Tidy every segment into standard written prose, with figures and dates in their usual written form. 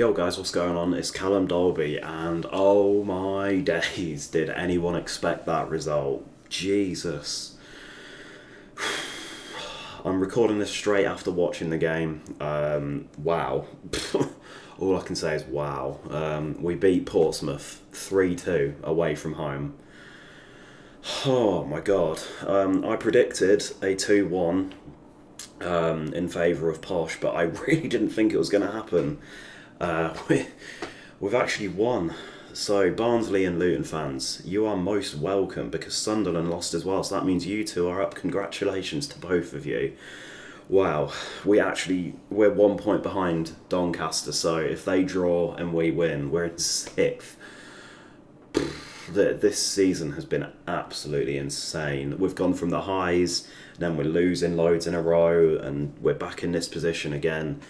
Yo guys, what's going on? It's Callum Dolby, and oh my days, did anyone expect that result? Jesus. I'm recording this straight after watching the game. Wow. All I can say is wow. We beat Portsmouth 3-2 away from home. Oh my god. I predicted a 2-1 in favour of Posh, but I really didn't think it was going to happen. We've actually won. So, Barnsley and Luton fans, you are most welcome because Sunderland lost as well, so that means you two are up. Congratulations to both of you. Wow, we're 1 point behind Doncaster, so if they draw and we win, we're in sixth. This season has been absolutely insane. We've gone from the highs, then we're losing loads in a row, and we're back in this position again.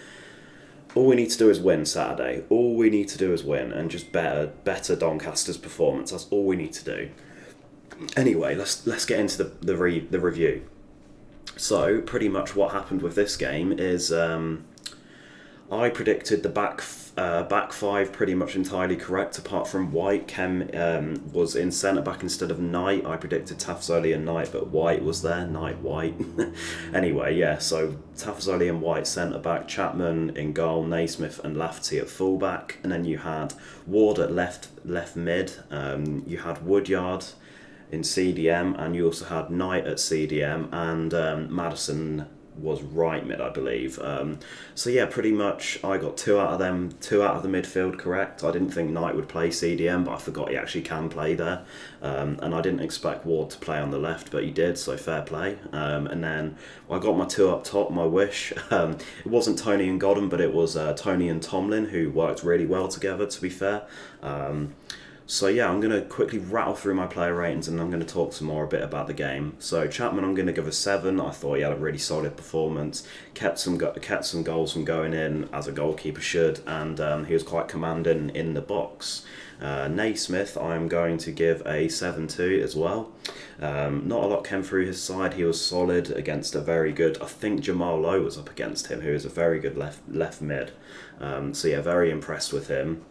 All we need to do is win Saturday. All we need to do is win and just better Doncaster's performance. That's all we need to do. Anyway, let's get into the review. So pretty much what happened with this game is I predicted the back five pretty much entirely correct, apart from White. Kem was in centre back instead of Knight. I predicted Tafazoli and Knight, but White was there. Knight, White. Anyway, yeah. So Tafazoli and White centre back, Chapman in goal, Naismith and Lafferty at full back, and then you had Ward at left mid. You had Woodyard in CDM, and you also had Knight at CDM, and Madison was right mid, I believe. So yeah, pretty much I got two out of the midfield correct. I didn't think Knight would play CDM, but I forgot he actually can play there. And I didn't expect Ward to play on the left, but he did, so fair play. And then I got my two up top, my wish. It wasn't Tony and Godden, but it was Tony and Tomlin, who worked really well together, to be fair. So yeah, I'm going to quickly rattle through my player ratings and I'm going to talk some more a bit about the game. So Chapman, I'm going to give a 7. I thought he had a really solid performance, kept some goals from going in, as a goalkeeper should, and he was quite commanding in the box. Naismith, I'm going to give a 7-2 as well. Not a lot came through his side. He was solid against a very good, I think Jamal Lowe was up against him, who is a very good left mid. So yeah, very impressed with him.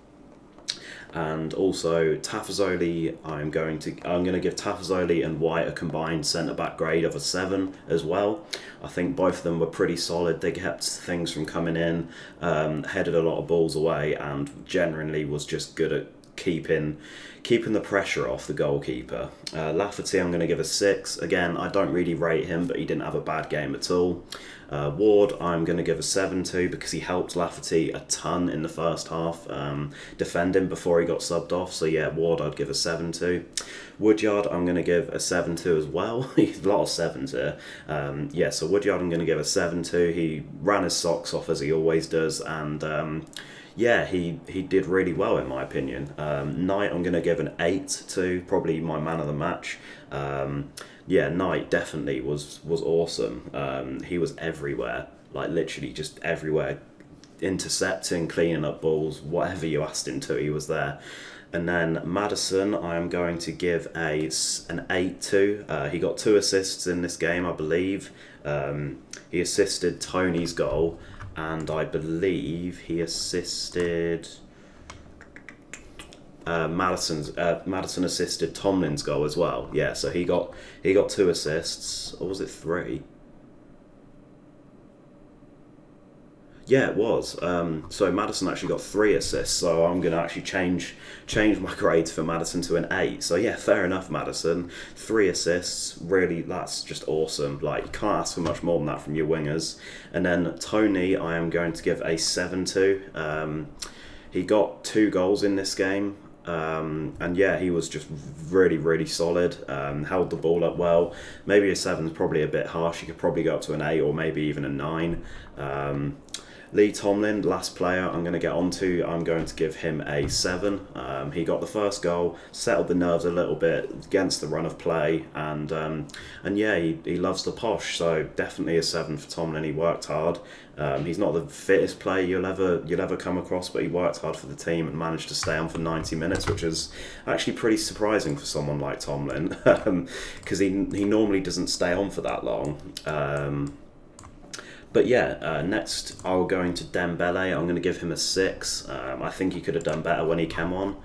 And also Tafazoli, I'm going to give Tafazoli and White a combined centre back grade of a 7 as well. I think both of them were pretty solid. They kept things from coming in, headed a lot of balls away, and generally was just good at keeping the pressure off the goalkeeper. Lafferty, I'm going to give a 6. Again, I don't really rate him, but he didn't have a bad game at all. Ward, I'm going to give a 7 to because he helped Lafferty a ton in the first half, defending before he got subbed off. So yeah, Ward I'd give a 7 to. Woodyard, I'm going to give a 7 to as well. A lot of 7s here. Yeah, so Woodyard I'm going to give a 7 to. He ran his socks off as he always does, and yeah, he did really well in my opinion. Knight, I'm going to give an 8 to, probably my man of the match. Yeah, Knight definitely was awesome. He was everywhere, like literally just everywhere, intercepting, cleaning up balls, whatever you asked him to, he was there. And then Madison, I am going to give an 8 to. He got 2 assists in this game, I believe. He assisted Tony's goal, and I believe he assisted Madison assisted Tomlin's goal as well. Yeah, so he got 2 assists, or was it 3? Yeah, it was. So Madison actually got 3 assists, so I'm going to actually change my grades for Madison to an 8. So yeah, fair enough, Madison. 3 assists, really, that's just awesome. Like, you can't ask for much more than that from your wingers. And then Tony, I am going to give a 7 to. He got 2 goals in this game. And yeah, he was just really, really solid, held the ball up well. Maybe a 7 is probably a bit harsh. You could probably go up to an 8 or maybe even a 9. Lee Tomlin, last player I'm going to get onto, I'm going to give him a 7. He got the first goal, settled the nerves a little bit against the run of play, and yeah, he loves the Posh, so definitely a 7 for Tomlin. He worked hard. He's not the fittest player you'll ever come across, but he worked hard for the team and managed to stay on for 90 minutes, which is actually pretty surprising for someone like Tomlin, because he normally doesn't stay on for that long. But yeah, next I'll go into Dembele. I'm going to give him a 6. I think he could have done better when he came on.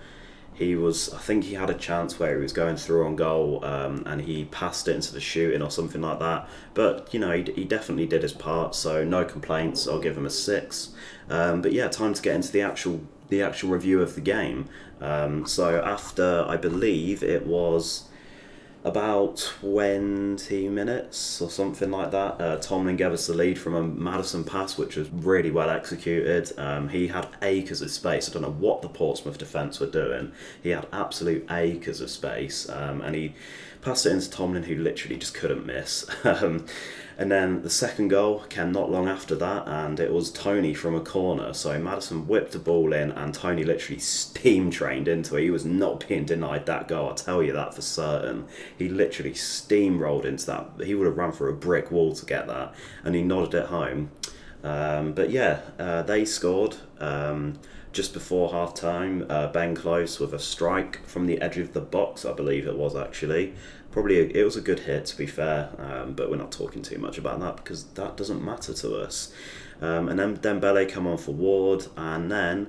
I think he had a chance where he was going through on goal, and he passed it into the shooting or something like that. But, he definitely did his part, so no complaints. I'll give him a 6. But yeah, time to get into the actual review of the game. So after, I believe it was about 20 minutes or something like that, Tomlin gave us the lead from a Maddison pass, which was really well executed. He had acres of space. I don't know what the Portsmouth defence were doing. He had absolute acres of space, and he passed it into Tomlin, who literally just couldn't miss. And then the second goal came not long after that, and it was Tony from a corner. So Maddison whipped the ball in, and Tony literally steam trained into it. He was not being denied that goal, I'll tell you that for certain. He literally steamrolled into that. He would have run through a brick wall to get that, and he nodded it home. But yeah, they scored just before half time. Ben Close with a strike from the edge of the box, I believe it was actually. It was a good hit, to be fair, but we're not talking too much about that because that doesn't matter to us. And then Dembele come on for Ward, and then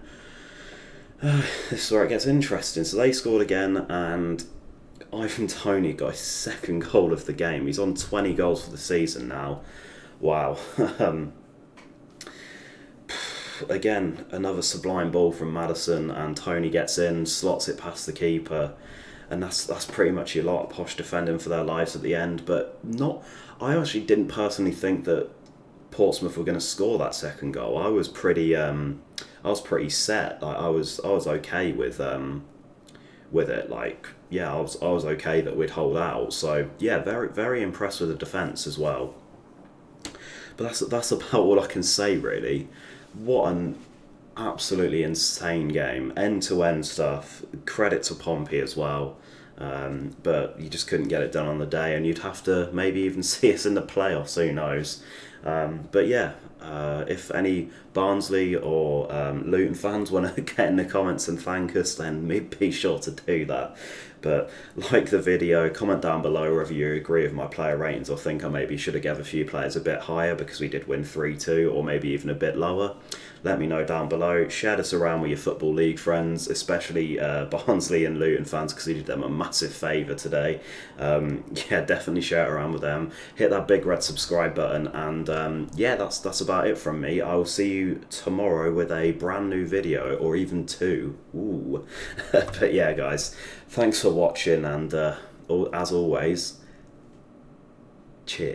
this is where it gets interesting. So they scored again, and Ivan Toney got his second goal of the game. He's on 20 goals for the season now. Wow. Again, another sublime ball from Maddison, and Tony gets in, slots it past the keeper, and that's pretty much your lot. Posh defending for their lives at the end, but not. I actually didn't personally think that Portsmouth were going to score that second goal. I was pretty set. Like, I was okay with it. Like, yeah, I was okay that we'd hold out. So yeah, very very impressed with the defence as well. But that's about all I can say really. What an absolutely insane game, end to end stuff. Credit to Pompey as well, but you just couldn't get it done on the day, and you'd have to maybe even see us in the playoffs. Who knows? But yeah, if any Barnsley or Luton fans want to get in the comments and thank us, then be sure to do that. But like the video, comment down below whether you agree with my player ratings or think I maybe should have given a few players a bit higher because we did win 3-2, or maybe even a bit lower. Let me know down below. Share this around with your Football League friends, especially Barnsley and Luton fans, because he did them a massive favour today. Yeah, definitely share it around with them. Hit that big red subscribe button, and yeah, that's about it from me. I will see you tomorrow with a brand new video, or even 2. Ooh. But yeah, guys, thanks for watching, and as always, cheers.